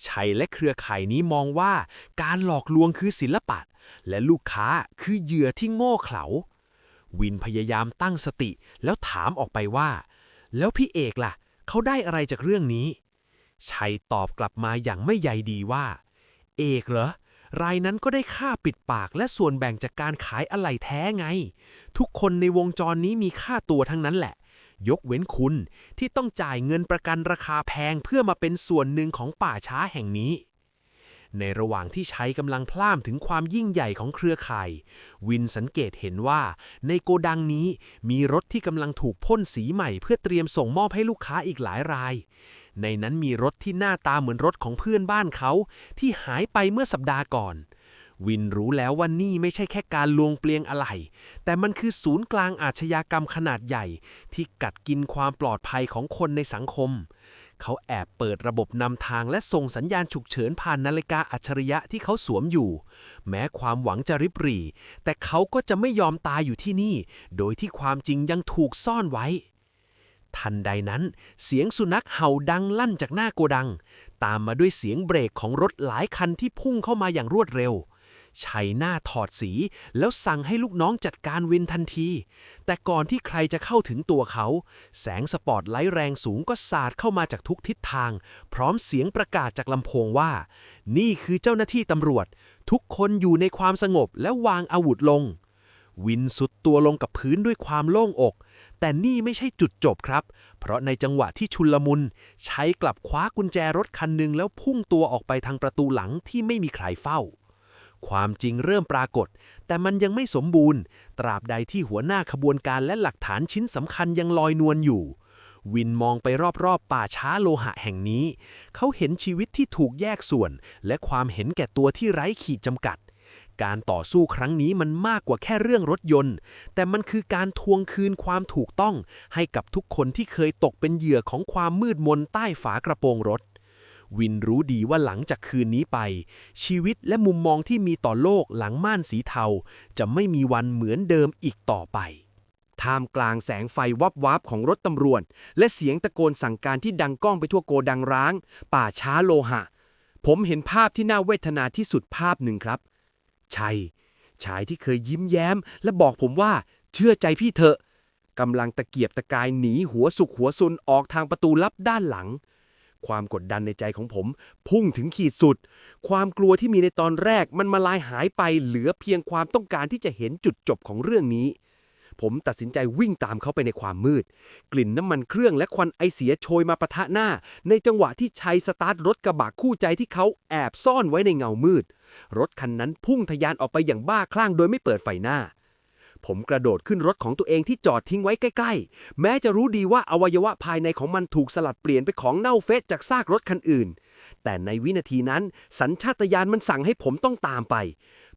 ชัยและเครือข่ายนี้มองว่าการหลอกลวงคือศิลปะ และลูกค้าคือเหยื่อที่โง่เขลาวินพยายามตั้งสติแล้วถามออกไปว่า แล้วพี่เอกล่ะ เขาได้อะไรจากเรื่องนี้ชัยตอบกลับมาอย่างไม่ใยดีว่า เอกเหรอ รายนั้นก็ได้ค่าปิดปากและส่วนแบ่งจากการขายอะไหล่แท้ไง ทุกคนในวงจรนี้มีค่าตัวทั้งนั้นแหละ ยกเว้นคุณที่ต้องจ่ายเงินประกันราคาแพงเพื่อมาเป็นส่วนหนึ่งของป่าช้าแห่งนี้ ในระหว่างที่ชัยกำลังพล่ามถึงความยิ่งใหญ่ของเครือข่ายวินสังเกตเห็นว่าในโกดังนี้มีรถที่กำลังถูกพ่นสีใหม่เพื่อเตรียมส่งมอบให้ลูกค้าอีกหลายราย ในนั้นมีรถที่หน้าตาเหมือนรถของเพื่อนบ้านเขาที่หายไปเมื่อสัปดาห์ก่อนวินรู้แล้วว่านี่ไม่ใช่แค่การลวงเปลียงอะไหล่แต่มันคือศูนย์กลางอาชญากรรมขนาดใหญ่ที่กัดกินความปลอดภัยของคนในสังคมเขาแอบเปิดระบบนำทางและส่งสัญญาณฉุกเฉินผ่านนาฬิกาอัจฉริยะที่เขาสวมอยู่แม้ความหวังจะริบหรี่แต่เขาก็จะไม่ยอมตายอยู่ที่นี่โดยที่ความจริงยังถูกซ่อนไว้ทันใดนั้นเสียงสุนัขเห่าดังลั่นจากหน้าโกดังตามมาด้วยเสียงเบรกของรถหลายคันที่พุ่งเข้ามาอย่างรวดเร็วชัยหน้าถอดสีแล้วสั่งให้ลูกน้องจัดการวินทันทีแต่ก่อนที่ใครจะเข้าถึงตัวเขาแสงสปอตไลท์แรงสูงก็สาดเข้ามาจากทุกทิศทางพร้อมเสียงประกาศจากลำโพงว่านี่คือเจ้าหน้าที่ตำรวจทุกคนอยู่ในความสงบและวางอาวุธลงวินสุดตัวลงกับพื้นด้วยความโล่งอกแต่นี่ไม่ใช่จุดจบครับเพราะในจังหวะที่ชุลมุนชัยกลับคว้ากุญแจรถคันหนึ่งแล้วพุ่งตัวออกไปทางประตูหลังที่ไม่มีใครเฝ้าความจริงเริ่มปรากฏแต่มันยังไม่สมบูรณ์ตราบใดที่หัวหน้าขบวนการและหลักฐานชิ้นสำคัญยังลอยนวลอยู่วินมองไปรอบๆป่าช้าโลหะแห่งนี้เขาเห็นชีวิตที่ถูกแยกส่วนและความเห็นแก่ตัวที่ไร้ขีดจำกัดการต่อสู้ครั้งนี้มันมากกว่าแค่เรื่องรถยนต์แต่มันคือการทวงคืนความถูกต้องให้กับทุกคนที่เคยตกเป็นเหยื่อของความมืดมนใต้ฝากระโปรงรถวินรู้ดีว่าหลังจากคืนนี้ไปชีวิตและมุมมองที่มีต่อโลกหลังม่านสีเทาจะไม่มีวันเหมือนเดิมอีกต่อไปท่ามกลางแสงไฟวับวับของรถตำรวจและเสียงตะโกนสั่งการที่ดังก้องไปทั่วโกดังร้างป่าช้าโลหะผมเห็นภาพที่น่าเวทนาที่สุดภาพหนึ่งครับชัยชายที่เคยยิ้มแย้มและบอกผมว่าเชื่อใจพี่เถอะกำลังตะเกียบตะกายหนีหัวสุกหัวซุนออกทางประตูลับด้านหลังความกดดันในใจของผมพุ่งถึงขีดสุดความกลัวที่มีในตอนแรกมันมาลายหายไปเหลือเพียงความต้องการที่จะเห็นจุดจบของเรื่องนี้ผมตัดสินใจวิ่งตามเขาไปในความมืดกลิ่นน้ำมันเครื่องและควันไอเสียโชยมาปะทะหน้าในจังหวะที่ชัยสตาร์ทรถกระบะคู่ใจที่เขาแอบซ่อนไว้ในเงามืดรถคันนั้นพุ่งทะยานออกไปอย่างบ้าคลั่งโดยไม่เปิดไฟหน้าผมกระโดดขึ้นรถของตัวเองที่จอดทิ้งไว้ใกล้ๆแม้จะรู้ดีว่าอวัยวะภายในของมันถูกสลัดเปลี่ยนไปของเน่าเฟะจากซากรถคันอื่นแต่ในวินาทีนั้นสัญชาตญาณมันสั่งให้ผมต้องตามไป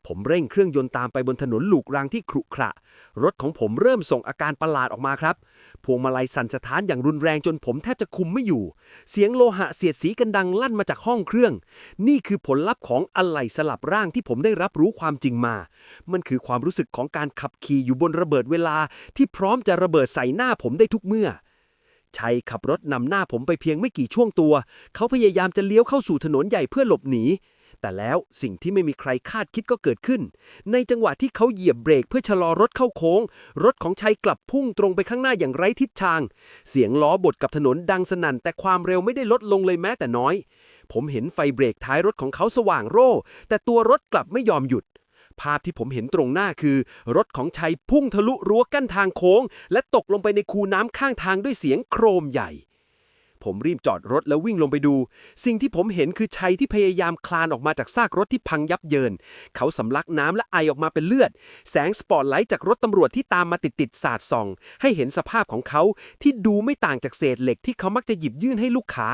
ผมเร่งเครื่องยนต์ตามไปบนถนนลูกรังที่ขรุขระรถของผมเริ่มส่งอาการประหลาดออกมาครับพวงมาลัยสั่นสะท้านอย่างรุนแรงจนผมแทบจะคุมไม่อยู่เสียงโลหะเสียดสีกันดังลั่นมาจากห้องเครื่องนี่คือผลลัพธ์ของอะไหล่สลับร่างที่ผมได้รับรู้ความจริงมามันคือความรู้สึกของการขับขี่อยู่บนระเบิดเวลาที่พร้อมจะระเบิดใส่หน้าผมได้ทุกเมื่อชัยขับรถนำหน้าผมไปเพียงไม่กี่ช่วงตัวเขาพยายามจะเลี้ยวเข้าสู่ถนนใหญ่เพื่อหลบหนีแต่แล้วสิ่งที่ไม่มีใครคาดคิดก็เกิดขึ้นในจังหวะที่เขาเหยียบเบรกเพื่อชะลอรถเข้าโค้งรถของชัยกลับพุ่งตรงไปข้างหน้าอย่างไร้ทิศทางเสียงล้อบดกับถนนดังสนั่นแต่ความเร็วไม่ได้ลดลงเลยแม้แต่น้อยผมเห็นไฟเบรกท้ายรถของเขาสว่างโร่แต่ตัวรถกลับไม่ยอมหยุดภาพที่ผมเห็นตรงหน้าคือรถของชัยพุ่งทะลุรั้วกั้นทางโค้งและตกลงไปในคูน้ำข้างทางด้วยเสียงโครมใหญ่ ผมรีบจอดรถแล้ววิ่งลงไปดู สิ่งที่ผมเห็นคือชัยที่พยายามคลานออกมาจากซากรถที่พังยับเยิน เขาสำลักน้ำและไอออกมาเป็นเลือด แสงสปอตไลท์จากรถตำรวจที่ตามมาติดๆสาดส่อง ให้เห็นสภาพของเขาที่ดูไม่ต่างจากเศษเหล็กที่เขามักจะหยิบยื่นให้ลูกค้า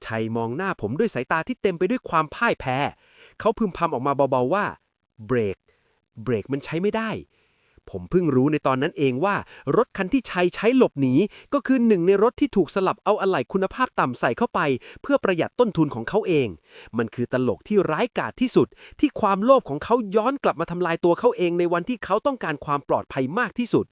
ชัยมองหน้าผมด้วยสายตาที่เต็มไปด้วยความพ่ายแพ้ เขาพึมพำออกมาเบาๆว่าเบรกมันใช้ไม่ได้ ผมเพิ่งรู้ในตอนนั้นเองว่ารถคันที่ชัยใช้หลบหนีก็คือหนึ่งในรถที่ถูกสลับเอาอะไหล่คุณภาพต่ำใส่เข้าไปเพื่อประหยัดต้นทุนของเขาเอง มันคือตลกที่ร้ายกาจที่สุดที่ความโลภของเขาย้อนกลับมาทำลายตัวเขาเองในวันที่เขาต้องการความปลอดภัยมากที่สุด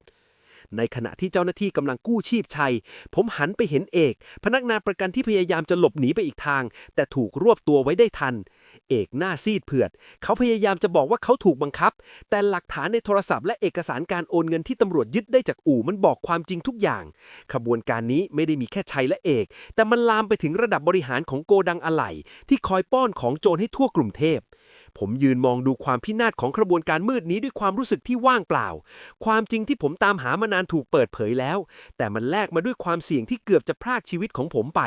ในขณะที่เจ้าหน้าที่กำลังกู้ชีพชัยผมหันไปเห็นเอกพนักงานประกันที่พยายามจะหลบหนีไปอีกทางแต่ถูกรวบตัวไว้ได้ทันเอกหน้าซีดเผือดเขาพยายามจะบอกว่าเขาถูกบังคับแต่หลักฐานในโทรศัพท์และเอกสารการโอนเงินที่ตำรวจยึดได้จากอู่มันบอกความจริงทุกอย่างขบวนการนี้ไม่ได้มีแค่ชัยและเอกแต่มันลามไปถึงระดับบริหารของโกดังอะไหล่ที่คอยป้อนของโจรให้ทั่วกรุงเทพผมยืนมองดูความพินาศของกระบวนการมืดนี้ด้วยความรู้สึกที่ว่างเปล่าความจริงที่ผมตามหามานานถูกเปิดเผยแล้วแต่มันแลกมาด้วยความเสี่ยงที่เกือบจะพรากชีวิตของผมไป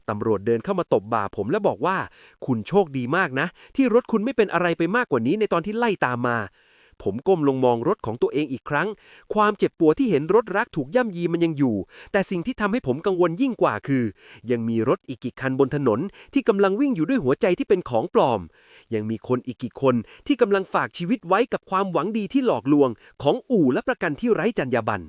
ตำรวจเดินเข้ามาตบบ่าผมและบอกว่าคุณโชคดีมากนะที่รถคุณไม่เป็นอะไรไปมากกว่านี้ในตอนที่ไล่ตามมาผมก้มลงมองรถของตัวเองอีกครั้งความเจ็บปวดที่เห็นรถรักถูกย่ำยีมันยังอยู่แต่สิ่งที่ทำให้ผมกังวลยิ่งกว่าคือยังมีรถอีกกี่คันบนถนนที่กำลังวิ่งอยู่ด้วยหัวใจที่เป็นของปลอมยังมีคนอีกกี่คนที่กำลังฝากชีวิตไว้กับความหวังดีที่หลอกลวงของอู่และประกันที่ไร้จรรยาบรรณ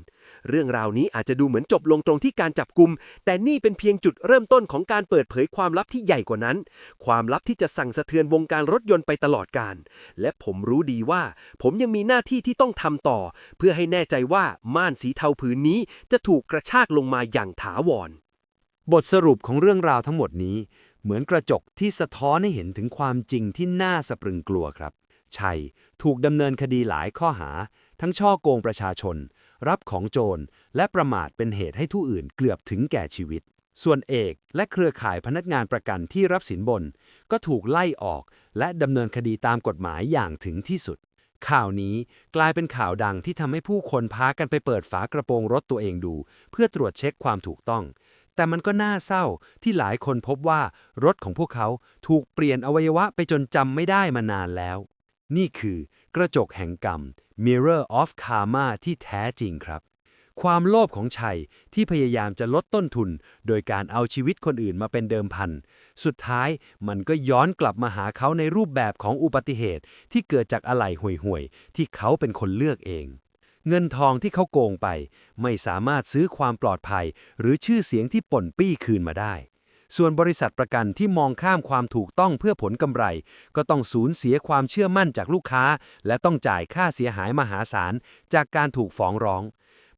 เรื่องราวนี้อาจจะดูเหมือนจบลงตรงที่การจับกุมแต่นี่เป็นเพียงจุดเริ่มต้นของการเปิดเผยความลับที่ใหญ่กว่านั้นความลับที่จะสั่งสะเทือนวงการรถยนต์ไปตลอดกาลและผมรู้ดีว่าผมยังมีหน้าที่ที่ต้องทำต่อเพื่อให้แน่ใจว่าม่านสีเทาผืนนี้จะถูกกระชากลงมาอย่างถาวรบทสรุปของเรื่องราวทั้งหมดนี้เหมือนกระจกที่สะท้อนให้เห็นถึงความจริงที่น่าสะพรึงกลัวครับชัยถูกดำเนินคดีหลายข้อหาทั้งฉ้อโกงประชาชนรับของโจรและประมาทเป็นเหตุให้ผู้อื่นเกือบถึงแก่ชีวิตส่วนเอกและเครือข่ายพนักงานประกันที่รับสินบนก็ถูกไล่ออกและดำเนินคดีตามกฎหมายอย่างถึงที่สุดข่าวนี้กลายเป็นข่าวดังที่ทำให้ผู้คนพากันไปเปิดฝากระโปรงรถตัวเองดูเพื่อตรวจเช็คความถูกต้องแต่มันก็น่าเศร้าที่หลายคนพบว่ารถของพวกเขาถูกเปลี่ยนอวัยวะไปจนจำไม่ได้มานานแล้วนี่คือกระจกแห่งกรรม Mirror of Karma ที่แท้จริงครับความโลภของชัยที่พยายามจะลดต้นทุนโดยการเอาชีวิตคนอื่นมาเป็นเดิมพันสุดท้ายมันก็ย้อนกลับมาหาเขาในรูปแบบของอุบัติเหตุที่เกิดจากอะไหล่ห่วยๆที่เขาเป็นคนเลือกเองเงินทองที่เขาโกงไปไม่สามารถซื้อความปลอดภัยหรือชื่อเสียงที่ป่นปี้คืนมาได้ส่วนบริษัทประกันที่มองข้ามความถูกต้องเพื่อผลกำไรก็ต้องสูญเสียความเชื่อมั่นจากลูกค้าและต้องจ่ายค่าเสียหายมหาศาลจากการถูกฟ้องร้อง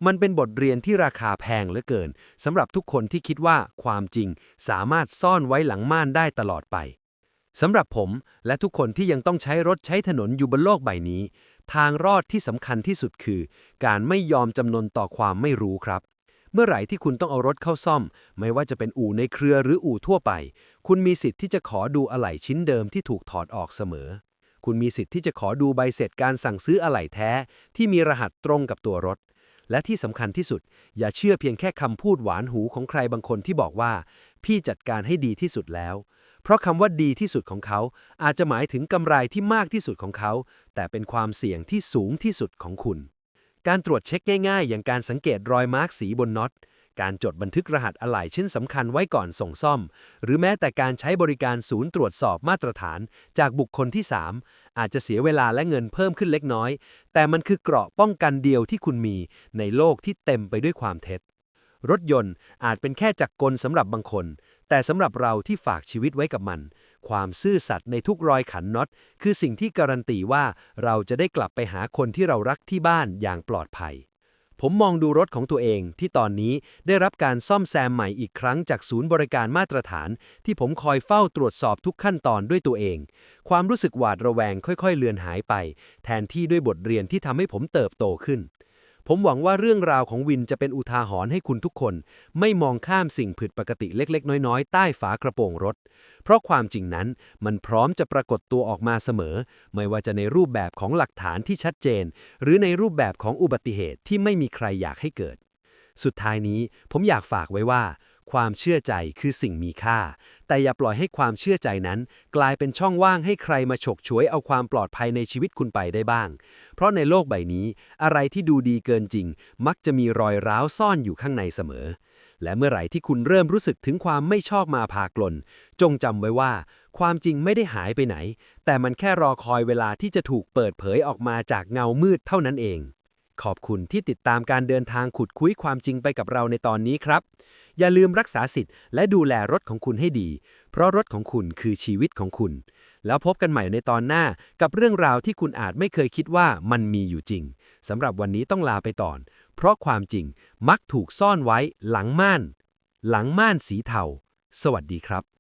มันเป็นบทเรียนที่ราคาแพงเหลือเกินสำหรับทุกคนที่คิดว่าความจริงสามารถซ่อนไว้หลังม่านได้ตลอดไปสำหรับผมและทุกคนที่ยังต้องใช้รถใช้ถนนอยู่บนโลกใบนี้ทางรอดที่สำคัญที่สุดคือการไม่ยอมจำนนต่อความไม่รู้ครับเมื่อไหร่ที่คุณต้องเอารถเข้าซ่อมไม่ว่าจะเป็นอู่ในเครือหรืออู่ทั่วไปคุณมีสิทธิ์ที่จะขอดูอะไหล่ชิ้นเดิมที่ถูกถอดออกเสมอคุณมีสิทธิ์ที่จะขอดูใบเสร็จการสั่งซื้ออะไหล่แท้ที่มีรหัสตรงกับตัวรถและที่สำคัญที่สุดอย่าเชื่อเพียงแค่คำพูดหวานหูของใครบางคนที่บอกว่าพี่จัดการให้ดีที่สุดแล้วเพราะคำว่าดีที่สุดของเขาอาจจะหมายถึงกำไรที่มากที่สุดของเขาแต่เป็นความเสี่ยงที่สูงที่สุดของคุณการตรวจเช็คง่ายๆอย่างการสังเกตรอยมาร์กสีบนน็อตการจดบันทึกรหัสอะไหล่ชิ้นสำคัญไว้ก่อนส่งซ่อมหรือแม้แต่การใช้บริการศูนย์ตรวจสอบมาตรฐานจากบุคคลที่3อาจจะเสียเวลาและเงินเพิ่มขึ้นเล็กน้อยแต่มันคือเกราะป้องกันเดียวที่คุณมีในโลกที่เต็มไปด้วยความเท็จรถยนต์อาจเป็นแค่จักรกลสำหรับบางคนแต่สำหรับเราที่ฝากชีวิตไว้กับมันความซื่อสัตย์ในทุกรอยขันน็อตคือสิ่งที่การันตีว่าเราจะได้กลับไปหาคนที่เรารักที่บ้านอย่างปลอดภัยผมมองดูรถของตัวเองที่ตอนนี้ได้รับการซ่อมแซมใหม่อีกครั้งจากศูนย์บริการมาตรฐานที่ผมคอยเฝ้าตรวจสอบทุกขั้นตอนด้วยตัวเองความรู้สึกหวาดระแวงค่อยๆเลือนหายไปแทนที่ด้วยบทเรียนที่ทำให้ผมเติบโตขึ้นผมหวังว่าเรื่องราวของวินจะเป็นอุทาหรณ์ให้คุณทุกคนไม่มองข้ามสิ่งผิดปกติเล็กๆน้อยๆใต้ฝากระโปรงรถเพราะความจริงนั้นมันพร้อมจะปรากฏตัวออกมาเสมอไม่ว่าจะในรูปแบบของหลักฐานที่ชัดเจนหรือในรูปแบบของอุบัติเหตุที่ไม่มีใครอยากให้เกิดสุดท้ายนี้ผมอยากฝากไว้ว่า ความเชื่อใจคือสิ่งมีค่า แต่อย่าปล่อยให้ความเชื่อใจนั้น กลายเป็นช่องว่างให้ใครมาฉกฉวยเอาความปลอดภัยในชีวิตคุณไปได้บ้าง เพราะในโลกใบนี้ อะไรที่ดูดีเกินจริง มักจะมีรอยร้าวซ่อนอยู่ข้างในเสมอ และเมื่อไหร่ที่คุณเริ่มรู้สึกถึงความไม่ชอบมาพากล จงจำไว้ว่า ความจริงไม่ได้หายไปไหน แต่มันแค่รอคอยเวลาที่จะถูกเปิดเผยออกมาจากเงามืดเท่านั้นเอง ขอบคุณที่ติดตามการเดินทางขุดคุ้ยความจริงไปกับเราในตอนนี้ครับ อย่าลืมรักษาสิทธิ์และดูแลรถของคุณให้ดี เพราะรถของคุณคือชีวิตของคุณ แล้วพบกันใหม่ในตอนหน้ากับเรื่องราวที่คุณอาจไม่เคยคิดว่ามันมีอยู่จริง สำหรับวันนี้ต้องลาไปก่อน เพราะความจริงมักถูกซ่อนไว้หลังม่านสีเทา สวัสดีครับ